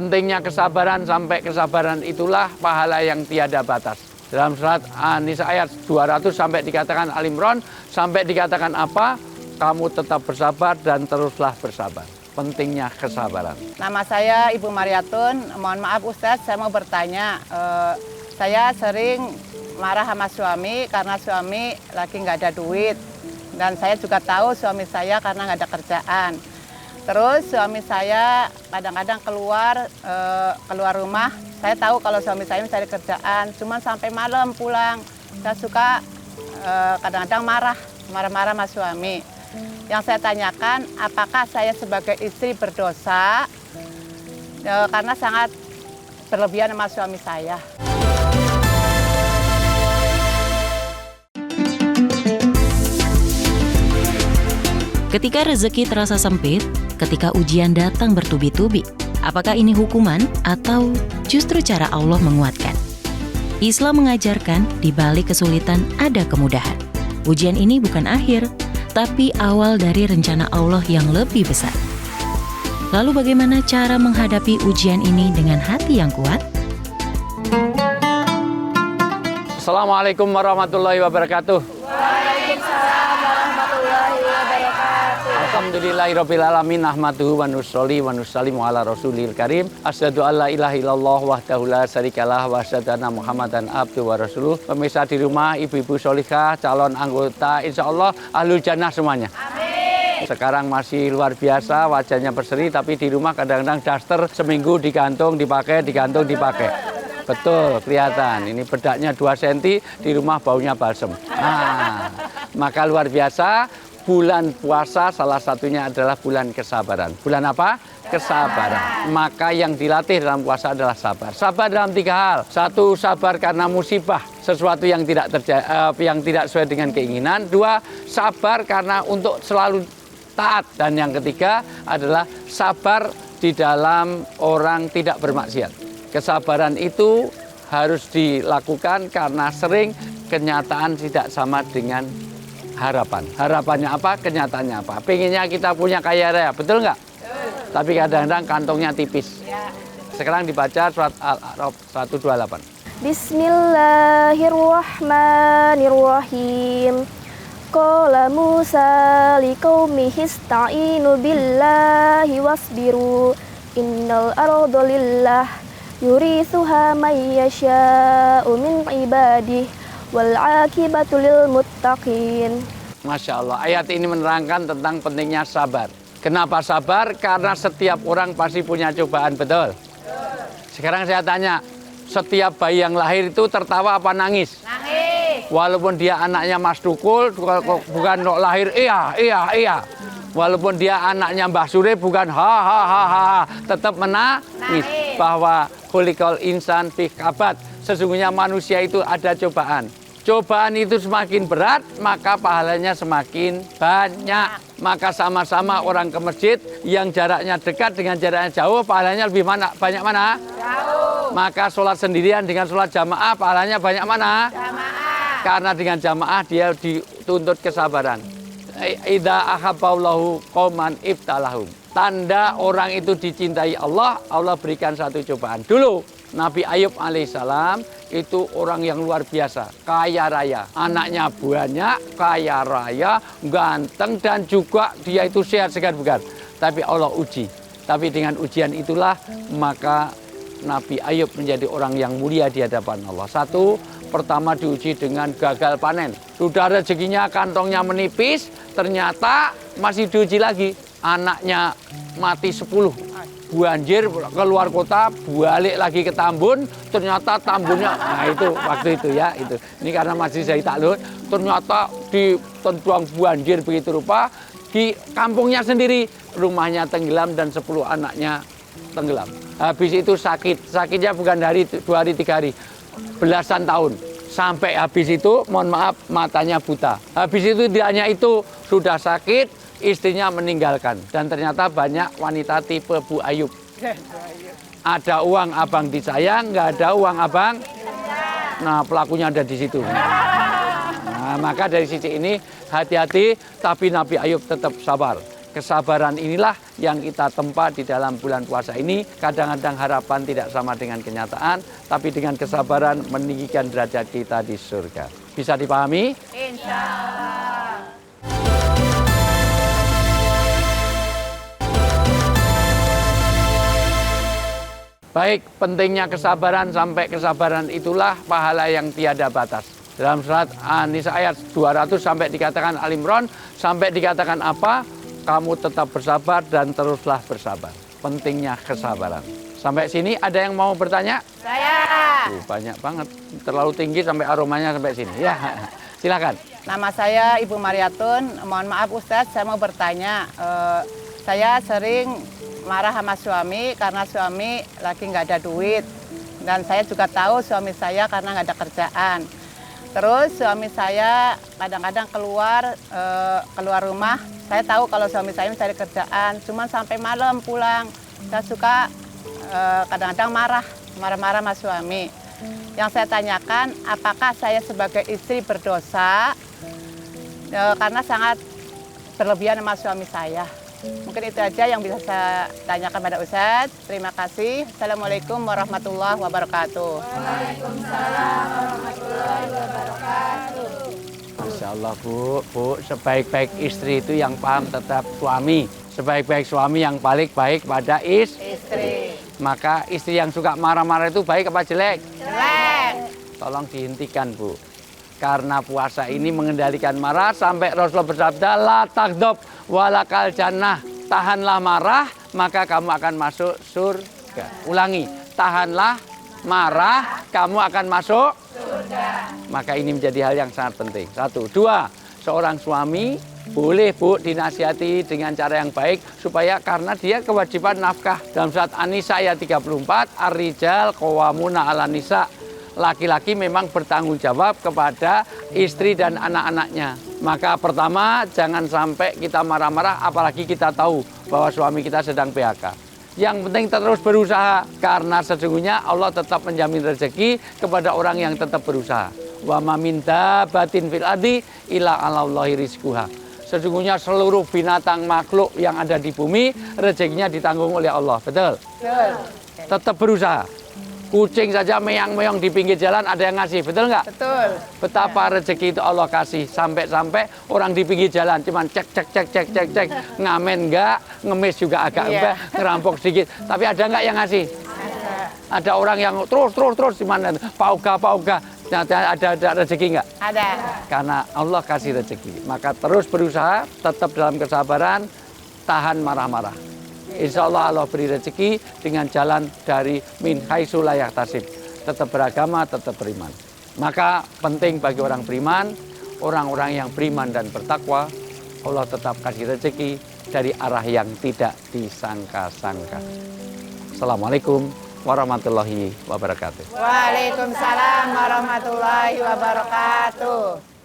Pentingnya kesabaran, sampai kesabaran itulah pahala yang tiada batas. Dalam surat An-Nisa ayat 200 sampai dikatakan Al-Imran, sampai dikatakan apa? Kamu tetap bersabar dan teruslah bersabar. Pentingnya kesabaran. Nama saya Ibu Mariatun. Mohon maaf Ustadz, saya mau bertanya. Saya sering marah sama suami karena suami lagi nggak ada duit. Dan saya juga tahu suami saya karena nggak ada kerjaan. Terus suami saya kadang-kadang keluar rumah. Saya tahu kalau suami saya mencari kerjaan, cuman sampai malam pulang. Saya suka kadang-kadang marah-marah sama suami. Yang saya tanyakan, apakah saya sebagai istri berdosa karena sangat berlebihan sama suami saya. Ketika rezeki terasa sempit, ketika ujian datang bertubi-tubi, apakah ini hukuman atau justru cara Allah menguatkan? Islam mengajarkan di balik kesulitan ada kemudahan. Ujian ini bukan akhir, tapi awal dari rencana Allah yang lebih besar. Lalu bagaimana cara menghadapi ujian ini dengan hati yang kuat? Assalamualaikum warahmatullahi wabarakatuh. Waalaikumsalam warahmatullahi wabarakatuh. Alhamdulillahirabbil alamin, nahmaduhu wa nusolli wa nusallimu ala rasulil karim. Asyhadu alla ilaha illallah wahdahu la syarikalah wa asyhadu anna Muhammadan abduhu wa rasuluh. Pemirsa di rumah, ibu-ibu sholihah, calon anggota insyaallah ahlul jannah semuanya. Amin. Sekarang masih luar biasa, wajahnya berseri, tapi di rumah kadang-kadang daster seminggu digantung, dipakai, digantung, dipakai. Betul, kelihatan. Ini bedaknya 2 cm, di rumah baunya balsem. Nah, maka luar biasa, bulan puasa salah satunya adalah bulan kesabaran. Bulan apa? Kesabaran. Maka yang dilatih dalam puasa adalah sabar. Sabar dalam 3 hal. 1, sabar karena musibah, sesuatu yang tidak sesuai dengan keinginan. 2, sabar karena untuk selalu taat. Dan yang ketiga adalah sabar di dalam orang tidak bermaksiat. Kesabaran itu harus dilakukan karena sering kenyataan tidak sama dengan harapan. Harapannya apa, kenyataannya apa. Pengennya kita punya kaya raya, betul nggak? Tapi kadang-kadang kantongnya tipis. Sekarang dibaca surat Al-A'raf 128. Bismillahirrahmanirrahim. Qala Musa liqaumihi ista'inu billahi wasbiru. Innal arda lillah yurithuha may yasha'u min ibadihi wal 'aqibatu lil muttaqin. Masya Allah, ayat ini menerangkan tentang pentingnya sabar. Kenapa sabar? Karena setiap orang pasti punya cobaan, betul? Sekarang saya tanya, setiap bayi yang lahir itu tertawa apa nangis? Nangis. Walaupun dia anaknya Mas Dukul, bukan lahir iya. Walaupun dia anaknya Mbah Sure, bukan ha, tetap menangis. Bahwa khuliqal insan fi kabad, sesungguhnya manusia itu ada cobaan. Cobaan itu semakin berat, maka pahalanya semakin banyak. Maka sama-sama orang ke masjid yang jaraknya dekat dengan jaraknya jauh, pahalanya lebih banyak mana? Jauh. Maka sholat sendirian dengan sholat jamaah, pahalanya banyak mana? Jamaah. Karena dengan jamaah dia dituntut kesabaran. Idza ahabballahu qauman ibtalahum. Tanda orang itu dicintai Allah, Allah berikan satu cobaan. Dulu Nabi Ayub alaihissalam itu orang yang luar biasa, kaya raya. Anaknya banyak, kaya raya, ganteng, dan juga dia itu sehat segar bugar. Tapi Allah uji. Tapi dengan ujian itulah maka Nabi Ayub menjadi orang yang mulia di hadapan Allah. 1, pertama diuji dengan gagal panen. Sudah rezekinya, kantongnya menipis, ternyata masih diuji lagi. Anaknya mati 10, banjir keluar kota, balik lagi ke Tambun, ternyata Tambunnya, nah itu waktu itu ya, itu. Ini karena masih saya takluk, ternyata diterjang banjir begitu rupa, di kampungnya sendiri, rumahnya tenggelam dan 10 anaknya tenggelam. Habis itu sakitnya bukan dari 2 hari 3 hari, belasan tahun. Sampai habis itu, mohon maaf, matanya buta. Habis itu tidak hanya itu, sudah sakit, istrinya meninggalkan. Dan ternyata banyak wanita tipe Bu Ayub. Ada uang abang disayang, nggak ada uang abang. Nah, pelakunya ada di situ. Nah, maka dari sisi ini hati-hati, tapi Nabi Ayub tetap sabar. kesabaran inilah yang kita tempa di dalam bulan puasa ini. Kadang-kadang harapan tidak sama dengan kenyataan, tapi dengan kesabaran meninggikan derajat kita di surga. Bisa dipahami? Insya Allah. Baik, pentingnya kesabaran sampai kesabaran itulah pahala yang tiada batas. Dalam surat An-Nisa ayat 200 sampai dikatakan Al-Imran, sampai dikatakan apa? Kamu tetap bersabar dan teruslah bersabar. Pentingnya kesabaran. Sampai sini ada yang mau bertanya? Saya. Banyak banget, terlalu tinggi sampai aromanya sampai sini. Ya, silakan. Nama saya Ibu Mariatun. Mohon maaf Ustadz, saya mau bertanya. Saya sering marah sama suami karena suami lagi nggak ada duit. Dan saya juga tahu suami saya karena nggak ada kerjaan. Terus suami saya kadang-kadang keluar rumah. Saya tahu kalau suami saya mencari kerjaan, cuman sampai malam pulang. Saya suka kadang-kadang marah-marah sama suami. Yang saya tanyakan, apakah saya sebagai istri berdosa karena sangat berlebihan sama suami saya? Mungkin itu aja yang bisa saya tanyakan pada Ustadz. Terima kasih. Assalamualaikum warahmatullahi wabarakatuh. Waalaikumsalam warahmatullahi wabarakatuh. Masya Allah Bu, sebaik-baik istri itu yang paham tetap suami. Sebaik-baik suami yang paling baik pada Istri. Maka istri yang suka marah-marah itu baik apa jelek? Jelek. Tolong dihentikan Bu. Karena puasa ini mengendalikan marah sampai Rasulullah bersabda, la tagdob walakal jannah. Tahanlah marah, maka kamu akan masuk surga. Ulangi, tahanlah marah, kamu akan masuk surga. Maka ini menjadi hal yang sangat penting. 1, 2, seorang suami boleh Bu dinasihati dengan cara yang baik supaya karena dia kewajiban nafkah. Dalam surat An-Nisa ayat 34, ar-rijal qawwamuna 'alan nisa. Laki-laki memang bertanggung jawab kepada istri dan anak-anaknya. Maka pertama, jangan sampai kita marah-marah apalagi kita tahu bahwa suami kita sedang PHK. Yang penting terus berusaha karena sesungguhnya Allah tetap menjamin rezeki kepada orang yang tetap berusaha. Wa ma min dabbatin fil ardi illa 'alallahi rizquha. Sesungguhnya seluruh binatang makhluk yang ada di bumi rezekinya ditanggung oleh Allah. Betul? Betul. Tetap berusaha. Kucing saja meong-meong di pinggir jalan ada yang ngasih, betul nggak? Betul. Betapa rezeki itu Allah kasih. Sampai-sampai orang di pinggir jalan cuman cek. Ngamen enggak, ngemis juga agak enggak, ngerampok sedikit. Tapi ada nggak yang ngasih? Ada orang yang terus di mana? Pauga. Ada rezeki nggak? Ada. Karena Allah kasih rezeki. Maka terus berusaha, tetap dalam kesabaran, tahan marah-marah. Insya Allah beri rezeki dengan jalan dari min haitsu la yahtasib. Tetap beragama, tetap beriman. Maka penting bagi orang beriman, orang-orang yang beriman dan bertakwa, Allah tetap kasih rezeki dari arah yang tidak disangka-sangka. Assalamualaikum warahmatullahi wabarakatuh. Waalaikumsalam warahmatullahi wabarakatuh.